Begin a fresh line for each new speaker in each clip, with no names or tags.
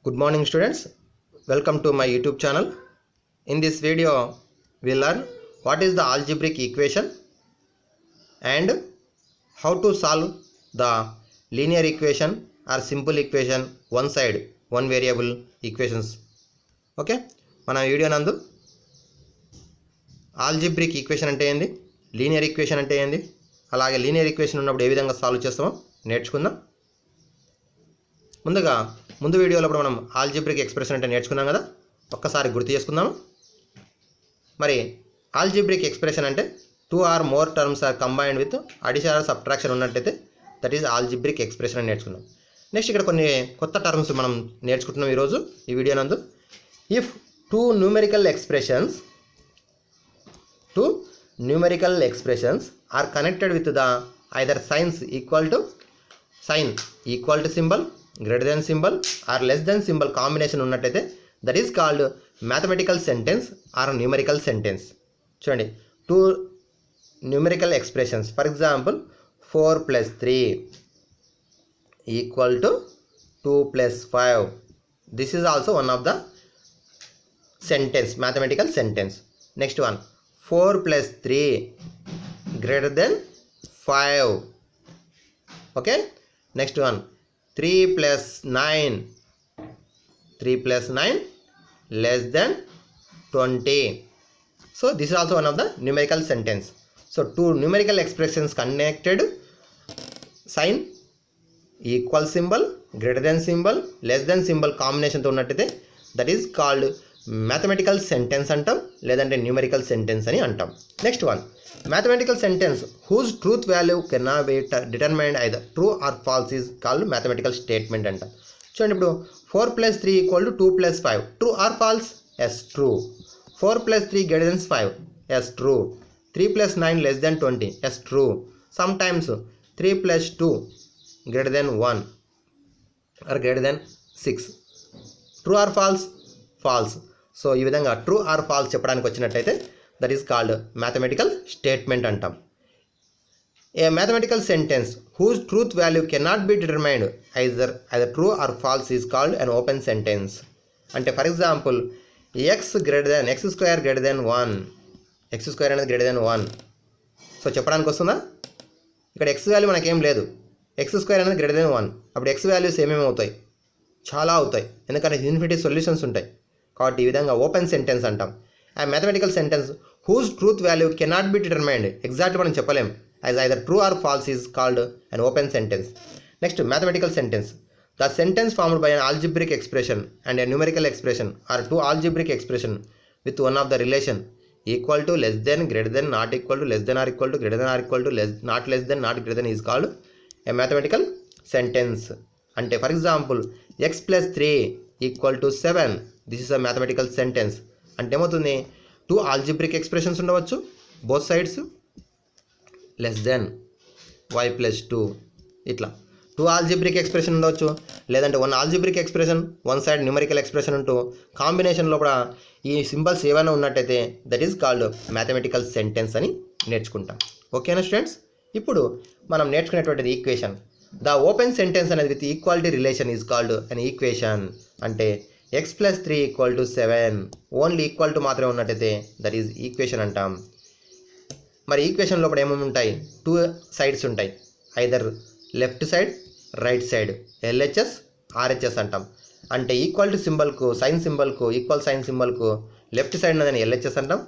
Good morning students, welcome to my YouTube channel. In this video we learn what is the algebraic equation and how to solve the linear equation or simple equation one side one variable equations. Okay, మన video నందు algebraic equation అంటే ఏంది, linear equation అంటే ఏంది, అలాగే linear equation ఉన్నప్పుడు ఏ విధంగా సాల్వ్ చేస్తామో నేర్చుకుందాం. ముందు వీడియోలో మనం ఆల్జిబ్రిక్ ఎక్స్ప్రెషన్ అంటే నేర్చుకున్నాం కదా, ఒక్కసారి గుర్తు చేసుకుందాం. మరి ఆల్జిబ్రిక్ ఎక్స్ప్రెషన్ అంటే 2 or more terms are combined with addition or subtraction ఉన్నట్టయితే దట్ ఈజ్ ఆల్జిబ్రిక్ ఎక్స్ప్రెషన్ అని నేర్చుకున్నాం. నెక్స్ట్ ఇక్కడ కొన్ని కొత్త టర్మ్స్ మనం నేర్చుకుంటున్నాం ఈరోజు ఈ వీడియో నందు. If two numerical expressions are connected with the either signs equal to symbol, greater than symbol or less than symbol combination ఉన్నట్టయితే that is called mathematical sentence or numerical sentence. చూడండి, two numerical expressions, for example 4 + 3 equal to 2 + 5. This is also one of the sentence, mathematical sentence. Next one 4 + 3 greater than 5. Okay, next one 3 + 9 less than 20. So this is also one of the numerical sentence. So two numerical expressions connected, sign, equal symbol, greater than symbol, less than symbol combination తో ఉన్నట్టయితే that is called mathematical sentence అంటాం, లేదంటే numerical sentence అని అంటాం. Next one, mathematical sentence whose truth value cannot be determined either true or false is called mathematical statement అంటాం. చూడండి, ఇప్పుడు 4 + 3 = 2 + 5, true or false? Yes, true. 4 + 3 greater than 5, yes, true. 3 + 9 less than 20, yes, true. Sometimes 3 + 2 greater than 1 or greater than 6, true or false? False. So ఈ విధంగా true or false చెప్పడానికి వచ్చినట్టయితే that is called mathematical statement అంటాం. A mathematical sentence whose truth value cannot be determined either true or false is called an open sentence. అంటే for example x square greater than 1, X square అనేది greater than 1. So చెప్పడానికి వస్తుందా? ఇక్కడ x value మనకేం లేదు, X square అనేది greater than 1. అప్పుడు x values ఏమేమి అవుతాయి? చాలా అవుతాయి, ఎందుకంటే ఇన్ఫినిటీ సొల్యూషన్స్ ఉంటాయి. కాబట్టి ఈ విధంగా ఓపెన్ సెంటెన్స్ అంటాం. ఆ mathematical sentence whose truth value cannot be determined, exact మనం చెప్పలేం, as either true or false is called an open sentence. Next, mathematical sentence, the sentence formed by an algebraic expression and a numerical expression or two algebraic expression with one of the relation equal to, less than, greater than, not equal to, less than or equal to, greater than or equal to, not less than, not greater than is called a mathematical sentence. అంటే for example x + 3 = 7, this is a mathematical sentence. అంటే ఏమవుతుంది, two algebraic expressions ఉండవచ్చు both sides, less than y + 2, ఇట్లా 2 algebraic expression ఉండవచ్చు, లేదంటే 1 algebraic expression, one side numerical expression ఉంటూ కాంబినేషన్లో కూడా ఈ సింబల్స్ ఏమైనా ఉన్నట్టయితే that is called mathematical sentence అని నేర్చుకుంటాం. ఓకేనా స్టూడెంట్స్? ఇప్పుడు మనం నేర్చుకునేటువంటిది ఈక్వేషన్. ద ఓపెన్ సెంటెన్స్ అనేది with equality relation is called an equation. అంటే x + 3 = 7, ఓన్లీ ఈక్వల్ టు మాత్రమే ఉన్నట్టయితే దట్ ఈజ్ ఈక్వేషన్ అంటాం. మరి ఈక్వేషన్ లోపల ఏమేమి ఉంటాయి? 2 సైడ్స్ ఉంటాయి, either left side, right side, LHS, RHS అంటాం. అంటే ఈక్వల్ టు సింబల్కు, సైన్ సింబల్కు, ఈక్వల్ సైన్ సింబల్కు లెఫ్ట్ సైడ్ ఉన్నదని LHS అంటాం,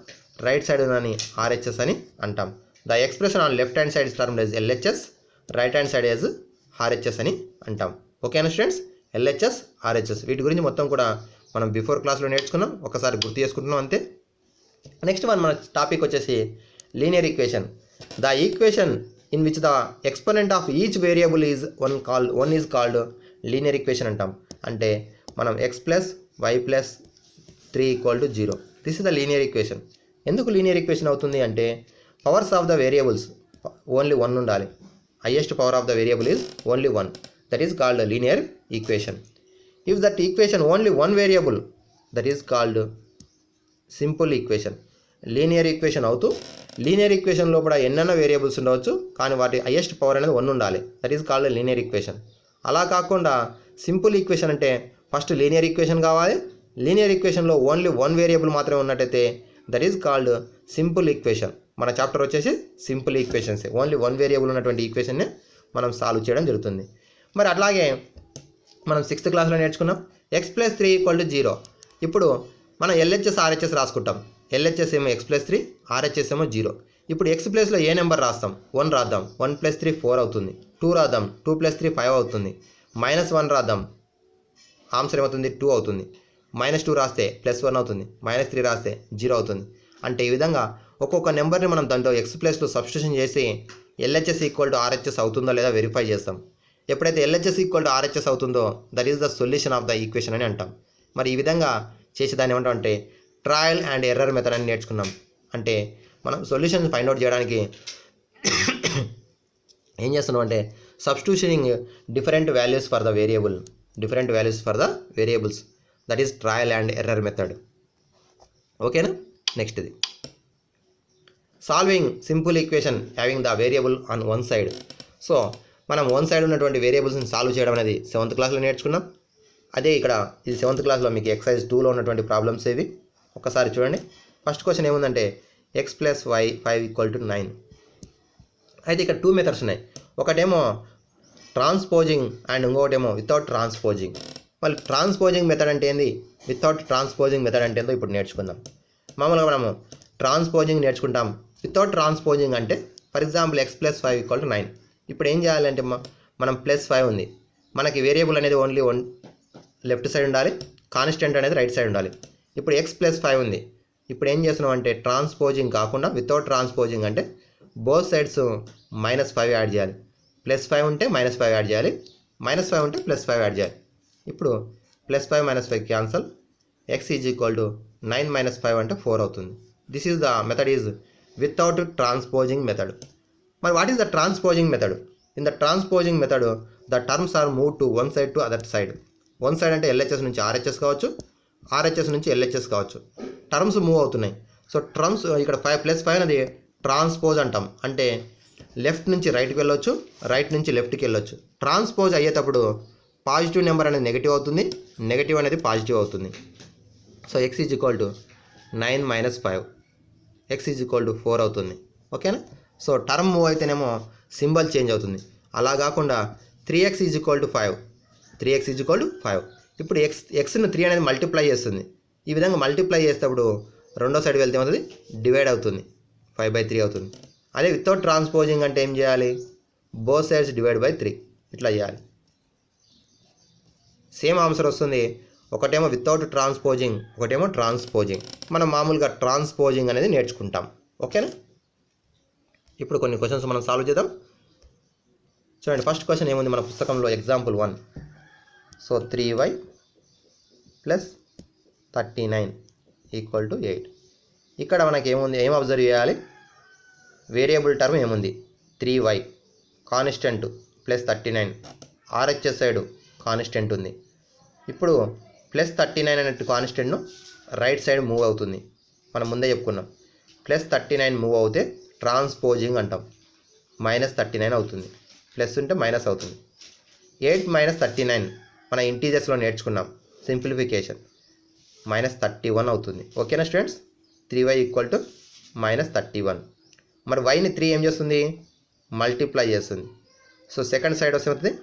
రైట్ సైడ్ ఉన్నదని RHS అని అంటాం. The expression on left hand side term as LHS, right hand side as RHS అని అంటాం. ఓకేనా స్టూడెంట్స్? LHS, RHS వీటి గురించి మొత్తం కూడా మనం బిఫోర్ క్లాస్లో నేర్చుకున్నాం, ఒకసారి గుర్తు చేసుకుంటున్నాం అంతే. నెక్స్ట్ మన టాపిక్ వచ్చేసి linear equation. The equation in which the exponent of each variable is one is called linear equation అంటాం. అంటే మనం x + y + 3 = 0, this is the linear equation. ఎందుకు లీనియర్ ఈక్వేషన్ అవుతుంది అంటే powers of the variables only 1 ఉండాలి, highest power of the variable is only 1, that is called linear equation. If that equation only 1 variable that is called simple equation. Linear equation అవుతూ linear equation లోపల ఎన్నైనా variables ఉండవచ్చు, కానీ వాటి highest power అనేది 1 ఉండాలి, that is called linear equation. అలా కాకుండా సింపుల్ ఈక్వేషన్ అంటే ఫస్ట్ లీనియర్ ఈక్వేషన్ కావాలి. లీనియర్ ఈక్వేషన్లో ఓన్లీ వన్ వేరియబుల్ మాత్రమే ఉన్నట్టయితే that is called simple equation. మన చాప్టర్ వచ్చేసి simple equations. Only one variable ఉన్నటువంటి ఈక్వేషన్ని మనం సాల్వ్ చేయడం జరుగుతుంది. మరి అట్లాగే మనం 6th క్లాస్లో నేర్చుకున్నాం x+3 = 0. ఇప్పుడు మనం LHS RHS రాసుకుంటాం. LHS ఏమో x+3, RHS ఏమో 0. ఇప్పుడు x ప్లేస్లో ఏ నెంబర్ రాస్తాం? 1 రాద్దాం. 1 + 3 4 అవుతుంది. 2 రాద్దాం. 2 + 3 5 అవుతుంది. -1 రాద్దాం. ఆన్సర్ ఏమవుతుంది? 2 అవుతుంది. -2 రాస్తే +1 అవుతుంది. -3 రాస్తే 0 అవుతుంది. అంటే ఈ విధంగా ఒక్కొక్క నెంబర్ని మనం దాంట్లో x ప్లేస్లో సబ్స్టిట్యూషన్ చేసి LHS = RHS అవుతుందో లేదా వెరిఫై చేస్తాం. ఎప్పుడైతే LHS = RHS అవుతుందో that is the solution of the equation అని అంటాం. మరి ఈ విధంగా చేసేదాన్ని ఏమంటాం అంటే ట్రయల్ అండ్ ఎర్రర్ మెథడ్ అని నేర్చుకున్నాం. అంటే మనం సొల్యూషన్ ఫైండ్ అవుట్ చేయడానికి ఏం చేస్తున్నాం అంటే substituting different values for the variables that is trial and error method. ఓకేనా? నెక్స్ట్ ఇది solving simple equation having the variable on one side. So మనం వన్ సైడ్ ఉన్నటువంటి వేరియబుల్స్ని సాల్వ్ చేయడం అనేది 7th క్లాస్లో నేర్చుకున్నాం. అదే ఇక్కడ ఇది 7th క్లాస్లో మీకు ఎక్సర్సైజ్ 2లో ఉన్నటువంటి ప్రాబ్లమ్స్ ఇవి. ఒకసారి చూడండి. ఫస్ట్ క్వశ్చన్ ఏముందంటే x + y 5 = 9. అయితే ఇక్కడ 2 మెథడ్స్ ఉన్నాయి. ఒకటేమో ట్రాన్స్పోజింగ్ అండ్ ఇంకొకటేమో వితౌట్ ట్రాన్స్పోజింగ్. మళ్ళీ ట్రాన్స్పోజింగ్ మెథడ్ అంటే ఏంది, వితౌట్ ట్రాన్స్పోజింగ్ మెథడ్ అంటే ఏందో ఇప్పుడు నేర్చుకుందాం. మామూలుగా మనము ట్రాన్స్పోజింగ్ నేర్చుకుంటాం. వితౌట్ ట్రాన్స్పోజింగ్ అంటే ఫర్ ఎగ్జాంపుల్ x + 5 = 9. ఇప్పుడు ఏం చేయాలంటే మనం +5 ఉంది, మనకి వేరియబుల్ అనేది ఓన్లీ లెఫ్ట్ సైడ్ ఉండాలి, కాన్స్టెంట్ అనేది రైట్ సైడ్ ఉండాలి. ఇప్పుడు x + 5 ఉంది. ఇప్పుడు ఏం చేస్తున్నాం అంటే ట్రాన్స్పోజింగ్ కాకుండా వితౌట్ ట్రాన్స్పోజింగ్ అంటే బోత్ సైడ్స్ -5 యాడ్ చేయాలి. +5 ఉంటే -5 యాడ్ చేయాలి, -5 ఉంటే +5 యాడ్ చేయాలి. ఇప్పుడు +5 -5 క్యాన్సల్. x = 9 - 5 అంటే 4 అవుతుంది. This is the method is without transposing method. మరి what is the transposing method? In the transposing method the terms are move to one side to other side. One side అంటే LHS నుంచి RHS కావచ్చు, RHS నుంచి LHS కావచ్చు. Terms move అవుతున్నాయి. So terms ఇక్కడ +5 అనేది transpose అంటాం. అంటే లెఫ్ట్ నుంచి రైట్కి వెళ్ళొచ్చు, రైట్ నుంచి లెఫ్ట్కి వెళ్ళొచ్చు. ట్రాన్స్పోజ్ అయ్యేటప్పుడు పాజిటివ్ నెంబర్ అనేది నెగిటివ్ అవుతుంది, నెగిటివ్ అనేది పాజిటివ్ అవుతుంది. సో x = 9 - 5, x = 4 అవుతుంది. ఓకేనా? సో టర్మ్ మూవ్ అయితేనేమో సింబల్ చేంజ్ అవుతుంది. అలా కాకుండా 3x = 5, 3x = 5. ఇప్పుడు xను 3 అనేది మల్టిప్లై చేస్తుంది. ఈ విధంగా మల్టిప్లై చేసేటప్పుడు రెండో సైడ్ వెళ్తే ఏమవుతుంది? డివైడ్ అవుతుంది, 5/3 అవుతుంది. అదే వితౌట్ ట్రాన్స్పోజింగ్ అంటే ఏం చేయాలి? బోత్ సైడ్స్ /3 ఇట్లా చేయాలి. సేమ్ ఆన్సర్ వస్తుంది. ఒకటేమో వితౌట్ ట్రాన్స్పోజింగ్, ఒకటేమో ట్రాన్స్పోజింగ్. మనం మామూలుగా ట్రాన్స్పోజింగ్ అనేది నేర్చుకుంటాం. ఓకేనా? ఇప్పుడు కొన్ని క్వశ్చన్స్ మనం సాల్వ్ చేద్దాం. చూడండి. ఫస్ట్ క్వశ్చన్ ఏముంది మన పుస్తకంలో? ఎగ్జాంపుల్ 1. So 3y + 39 = 8. ఇక్కడ మనకి ఏముంది, ఏం అబ్జర్వ్ చేయాలి? వేరియబుల్ టర్మ్ ఏముంది? 3y, constant +39, RHS side constant ఉంది. ఇప్పుడు +39 అనే కాన్స్టెంట్ను రైట్ సైడ్ మూవ్ అవుతుంది. మనం ముందే చెప్పుకున్నాం. +39 మూవ్ అవుతే ట్రాన్స్పోజింగ్ అంటాం. -39 అవుతుంది. ప్లస్ ఉంటే మైనస్ అవుతుంది. 8 - 39 మన ఇంటీజర్స్లో నేర్చుకున్నాం. సింప్లిఫికేషన్ -31 అవుతుంది. ఓకేనా స్టూడెంట్స్? 3y = -31. మరి వైని 3 ఏం చేస్తుంది? మల్టిప్లై చేస్తుంది. సో సెకండ్ సైడ్ వస్తే అవుతుంది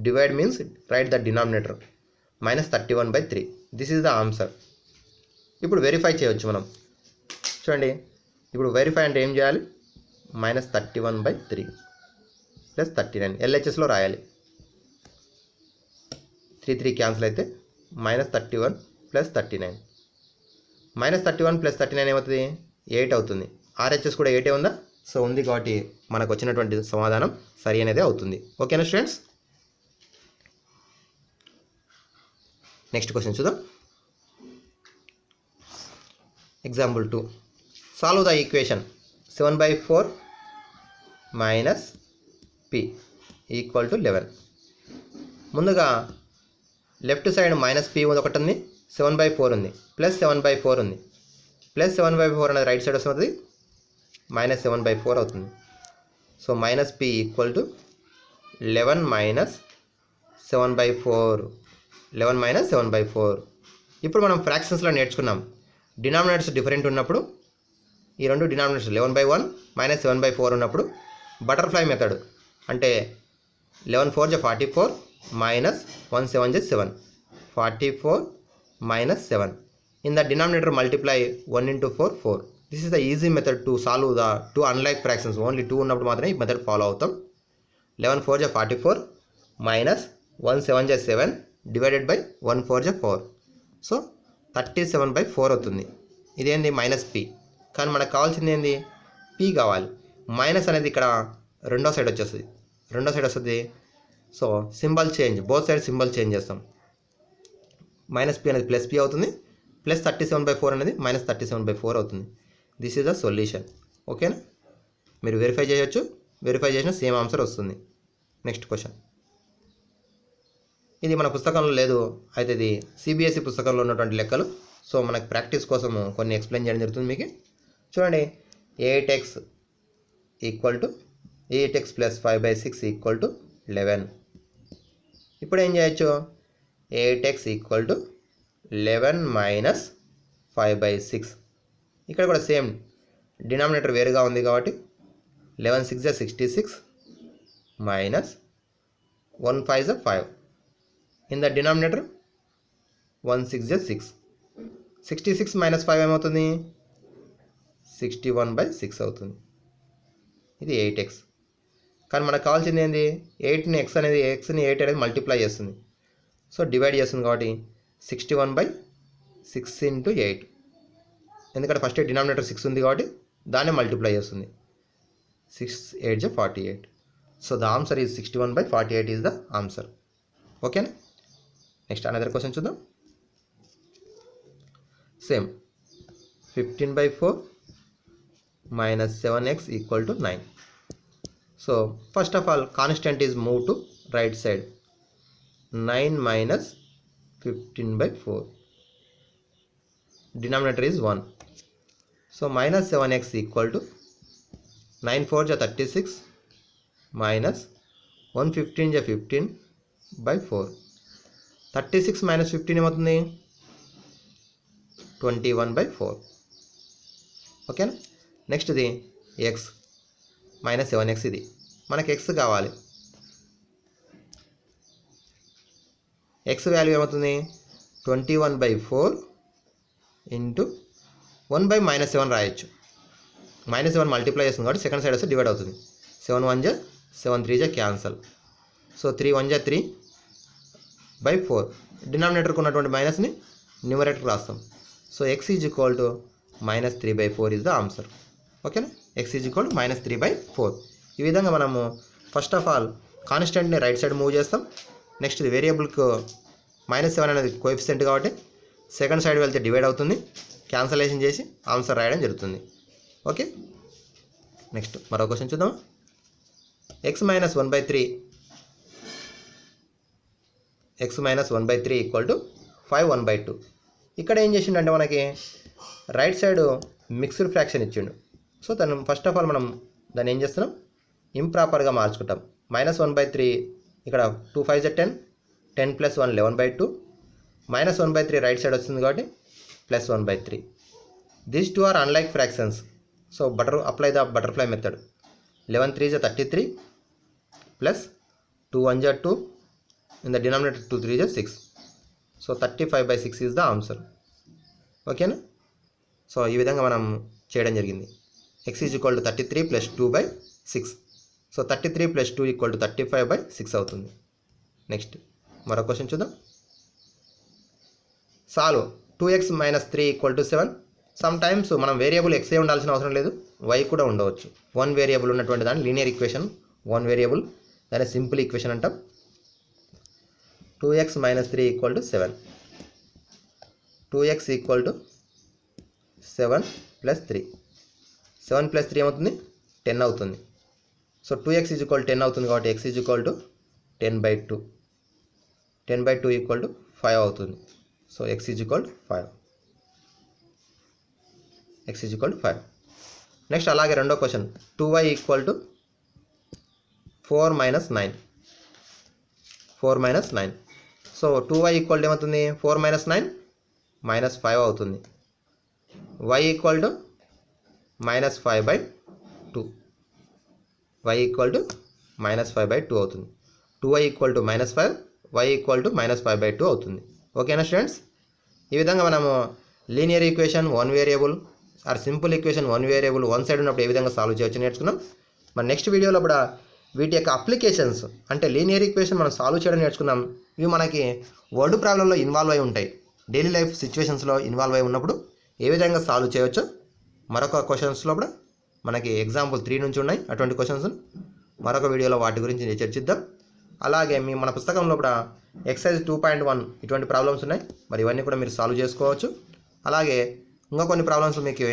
divide means right the denominator. -31/3. This is the answer. ఇప్పుడు వెరిఫై చేయవచ్చు మనం. చూడండి. ఇప్పుడు వెరిఫై అంటే ఏం చేయాలి? -31/3 + 39 LHSలో రాయాలి. 3 క్యాన్సిల్ అయితే -31 + 39. -31 + 39 ఏమవుతుంది? 8 అవుతుంది. RHS కూడా 8 ఉందా? సో ఉంది కాబట్టి మనకు వచ్చినటువంటి సమాధానం సరి అనేది అవుతుంది. ఓకేనా స్టూడెంట్స్? నెక్స్ట్ క్వశ్చన్ చూద్దాం. Example 2. Solve the equation 7/4 - p = 11. ముందుగా లెఫ్ట్ సైడ్ -p ఒకటి ఉంది, 7/4 ఉంది, +7/4 ఉంది. +7/4 అనేది రైట్ సైడ్ వస్తుంది, -7/4 అవుతుంది. So -p = 11 - 7/4 11 minus 7/4. ఇప్పుడు మనం ఫ్రాక్షన్స్లో నేర్చుకున్నాం, డినామినేటర్స్ డిఫరెంట్ ఉన్నప్పుడు ఈ రెండు డినామినేటర్స్ 11/1 మైనస్ 7/4 ఉన్నప్పుడు బటర్ఫ్లై మెథడ్ అంటే 11 4 44 minus 1 7 7, 44 minus 7. In the denominator multiply 1 into 4 4. This is the easy method to solve the two unlike fractions. Only 2 ఉన్నప్పుడు మాత్రమే ఈ మెథడ్ ఫాలో అవుతాం. 11 4 44 మైనస్ 1 7 7 డివైడెడ్ బై 1 4 4. సో 37/4 అవుతుంది. ఇదేంది మైనస్ పి, కానీ మనకు కావాల్సింది ఏంది పి కావాలి. మైనస్ అనేది ఇక్కడ రెండో సైడ్ వస్తుంది. So symbol change, both side symbol change చేస్తాం. మైనస్ పి అనేది ప్లస్ పి అవుతుంది, ప్లస్ 37/4 అనేది మైనస్ 37/4 అవుతుంది. This is the solution. ఓకేనా, మీరు వెరిఫై చేయొచ్చు, వెరిఫై చేసిన సేమ్ ఆన్సర్ వస్తుంది. నెక్స్ట్ క్వశ్చన్, ఇది మన పుస్తకంలో లేదు, అయితే ఇది సిబిఎస్ఈ పుస్తకంలో ఉన్నటువంటి లెక్కలు. సో మనకు ప్రాక్టీస్ కోసం కొన్ని ఎక్స్ప్లెయిన్ చేయడం జరుగుతుంది మీకు. చూడండి, 8x + 5/6 = 11. ఇప్పుడు ఏం చేయొచ్చు, 8x = 11 మైనస్ 5/6. ఇక్కడ కూడా సేమ్, డినామినేటర్ వేరుగా ఉంది కాబట్టి 11 6 66 minus 1 5 5. In the denominator 1 6 6. 66 minus 5 ఏమవుతుంది, 61/6 అవుతుంది. ఇది 8x. కానీ మనకు కావాల్సింది ఏంది, 8ని ఎక్స్ని 8 అనేది మల్టిప్లై చేస్తుంది. సో డివైడ్ చేస్తుంది కాబట్టి 61/6 into 8. ఎందుకంటే ఫస్ట్ డినామినేటర్ 6 ఉంది కాబట్టి దాన్ని మల్టిప్లై చేస్తుంది. 6 8 48. So the answer is 61/48 is the answer. ఓకేనా, నెక్స్ట్ అనదర్ క్వశ్చన్ చూద్దాం. Same 15/4 minus 7x = 9. So first of all constant is move to right side. 9 minus 15/4. Denominator is 1. So minus 7x = 9 4 36 minus 115 15/4. 36 minus 15 ఏమవుతుంది, 21/4. ఓకేనా, next ఇది x minus 7x. ఇది మనకి x కావాలి. x value ఏమవుతుంది, 21/4 into 1/-7 రాయొచ్చు. -7 multiply చేస్తుంది కాబట్టి సెకండ్ సైడ్ వస్తే డివైడ్ అవుతుంది. 7 1 7 3 క్యాన్సల్. సో 3 1 3/4. డినామినేటర్కి ఉన్నటువంటి మైనస్ని న్యూమరేటర్కి రాస్తాం. So x is equal to -3/4 is the answer. ఓకేనా, x ఈజ్ ఈక్వల్ టు -3/4. ఈ విధంగా మనము ఫస్ట్ ఆఫ్ ఆల్ కాన్స్టెంట్ని రైట్ సైడ్ మూవ్ చేస్తాం. నెక్స్ట్ ఇది వేరియబుల్కు -7 అనేది కోఎఫిషియంట్ కాబట్టి సెకండ్ సైడ్ వెళ్తే డివైడ్ అవుతుంది. క్యాన్సలేషన్ చేసి ఆన్సర్ రాయడం జరుగుతుంది. ఓకే, నెక్స్ట్ మరో క్వశ్చన్ చూద్దాం. x - 1/3 = 5 1/2. ఇక్కడ ఏం చేసిండంటే మనకి రైట్ సైడ్ మిక్స్డ్ ఫ్రాక్షన్ ఇచ్చిండు. సో దాన్ని ఫస్ట్ ఆఫ్ ఆల్ మనం దాన్ని ఏం చేస్తున్నాం, ఇంప్రాపర్గా మార్చుకుంటాం. -1/3 ఇక్కడ 2 5 10, 10 + 1 11/2. -1/3 రైట్ సైడ్ వస్తుంది కాబట్టి +1/3. These two are unlike fractions. So apply the butterfly method. 11 3 33 plus 2 1 2. In the denominator 2 3 6. So 35/6 is the answer. ఓకేనా, సో ఈ విధంగా మనం చేయడం జరిగింది. x is equal to 33 + 2/6. So 33 + 2 = 35/6 అవుతుంది. నెక్స్ట్ మరో క్వశ్చన్ చూద్దాం. Solve 2x - 3 = 7. సమ్ టైమ్స్ మనం వేరియబుల్ x ఉండాల్సిన అవసరం లేదు, y కూడా ఉండవచ్చు. వన్ వేరియబుల్ ఉన్నటువంటి దాన్ని లీనియర్ ఈక్వేషన్, వన్ వేరియబుల్, దాన్ని సింపుల్ ఈక్వేషన్ అంటాం. 2x - 3 = 7. 2x = 7 + 3. 7 + 3 ఏమవుతుంది, 10 అవుతుంది. సో 2x = 10 అవుతుంది కాబట్టి x = 10/2. 10/2 = 5 అవుతుంది. So x = 5. x = 5. నెక్స్ట్ అలాగే రెండో question, 2y = 4 - 9. 4 - 9. So 2y equal to ఏమవుతుంది 4 మైనస్ 9 మైనస్ 5 అవుతుంది. y equal to minus 5/2 y equal to minus 5/2 అవుతుంది. 2y equal to minus 5 y equal to minus 5/2 అవుతుంది. ఓకేనా స్టూడెంట్స్? ఈ విధంగా మనము linear equation one variable or simple equation one variable one side ఉన్నప్పుడు ఏ విధంగా సాల్వ్ చేయవచ్చు నేర్చుకున్నాం. మరి నెక్స్ట్ వీడియోలో కూడా వీటి యొక్క అప్లికేషన్స్ అంటే లీనియర్ ఈక్వేషన్ మనం సాల్వ్ చేయడం నేర్చుకున్నాం. ఇవి మనకి వర్డ్ ప్రాబ్లంలో ఇన్వాల్వ్ అయి ఉంటాయి. డైలీ లైఫ్ సిచ్యువేషన్స్లో ఇన్వాల్వ్ అయి ఉన్నప్పుడు ఏ విధంగా సాల్వ్ చేయవచ్చో మరొక క్వశ్చన్స్లో కూడా మనకి ఎగ్జాంపుల్ 3 నుంచి ఉన్నాయి. అటువంటి క్వశ్చన్స్ మరొక వీడియోలో వాటి గురించి చర్చిద్దాం. అలాగే మన పుస్తకంలో కూడా ఎక్సర్సైజ్ 2.1 ఇటువంటి ప్రాబ్లమ్స్ ఉన్నాయి. మరి ఇవన్నీ కూడా మీరు సాల్వ్ చేసుకోవచ్చు. అలాగే ఇంకా కొన్ని ప్రాబ్లమ్స్ మీకు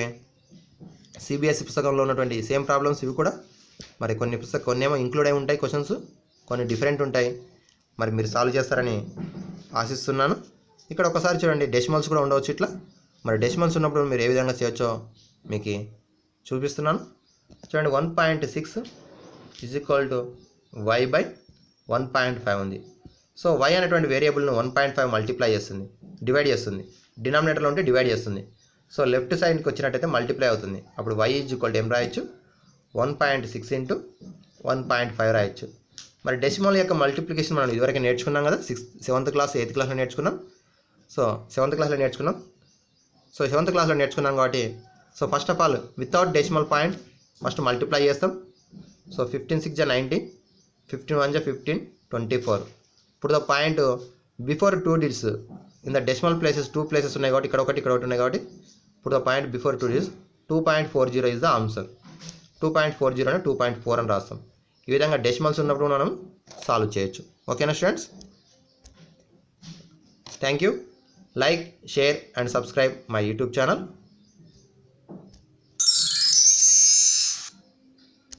సిబిఎస్ఈ పుస్తకంలో ఉన్నటువంటి సేమ్ ప్రాబ్లమ్స్ ఇవి కూడా మరి కొన్ని ఏమో ఇంక్లూడ్ అయి ఉంటాయి క్వశ్చన్స్, కొన్ని డిఫరెంట్ ఉంటాయి. మరి మీరు సాల్వ్ చేస్తారని ఆశిస్తున్నాను. ఇక్కడ ఒకసారి చూడండి, డెసిమల్స్ కూడా ఉండవచ్చు ఇట్లా. మరి డెసిమల్స్ ఉన్నప్పుడు మీరు ఏ విధంగా చేయొచ్చో మీకు చూపిస్తున్నాను. చూడండి 1.6 ఈజ్ ఈక్వల్ టు y/1.5 ఉంది. సో y అనేటువంటి వేరియబుల్ను 1.5 మల్టిప్లై చేస్తుంది, డివైడ్ చేస్తుంది. డినామినేటర్లో ఉంటే డివైడ్ చేస్తుంది. సో లెఫ్ట్ సైడ్కి వచ్చినట్టయితే మల్టిప్లై అవుతుంది. అప్పుడు y ఈజ్ ఈక్వల్ టు ఏం రాయొచ్చు 1.6 ఇంటూ 1.5 రాయొచ్చు. మరి డెసిమల్ యొక్క మల్టిప్లికేషన్ మనం ఇదివరకు నేర్చుకున్నాం కదా, 7th క్లాస్ 8th క్లాస్లో నేర్చుకున్నాం. సో 7th క్లాస్లో నేర్చుకున్నాం కాబట్టి so first of all without decimal point first multiply చేస్తాం. సో 15 6 90, 15 1 15, 24. ఇప్పుడు the point before 2 digits in the decimal places 2 places ఉన్నాయి కాబట్టి ఇక్కడ ఒకటి ఉన్నాయి కాబట్టి ఇప్పుడు the point before 2 digits 2.40 is the answer. 2.40 అని 2.4 అని రాస్తాం. ఈ విధంగా డెసిమల్స్ ఉన్నప్పుడు మనం సాల్వ్ చేయొచ్చు. ఓకేనా students? Thank you. Like, share and subscribe my YouTube channel.